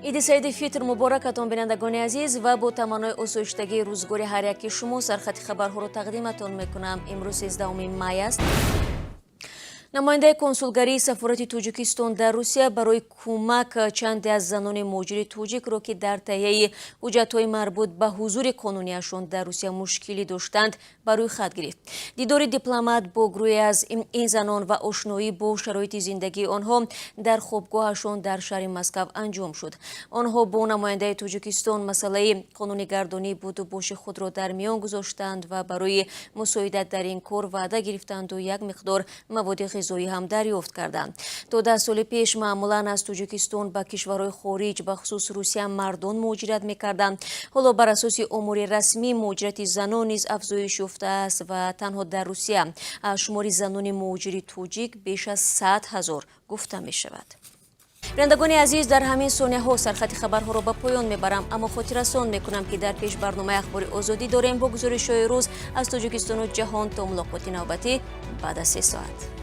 ایدی سعید فیتر مبارکتان بینندگان عزیز و با تمنای آسایشتگی روزگاری هر یکی شما سرخط خبرها رو تقدیمتان میکنم. امروز 13 می است. نماینده کنسولگری سفارت توجیکستان در روسیه برای کمک چند از زنان مهاجر توجیک را که در تهیه حجت‌های مربوط به حضور قانونیشان در روسیه مشکلی داشتند برای خط گرفت. دیدار دیپلمات با گروهی از این زنان و آشنایی با شرایط زندگی آنها در خوابگاهشان در شهر مسکو انجام شد. آنها با نماینده توجیکستان مسئله قانونی‌گردانی بود و باش خود را در میان گذاشتند و برای مساعدت در این کار وعده گرفتند و یک مقدار مواد غذایی هم دریافت کردند. تا 10 سال پیش معمولا از توجیکستان به کشورهای خارج به خصوص روسیه مردان مهاجرت می‌کردند. حالا بر اساس امور رسمی مهاجرت زنان نیز افزایش یافته است و تنها در روسیه شمار زنان مهاجر توجیک بیش از 100,000 گفته می‌شود. بینندگان عزیز، در همین ثانیه ها سرخط خبرها را به پایان میبرم، اما خاطررسان میکنم که در پیش برنامه اخبار آزادی داریم با گزارش‌های روز از توجیکستان و جهان تا ملاقات نوبتی بعد از 3 ساعت.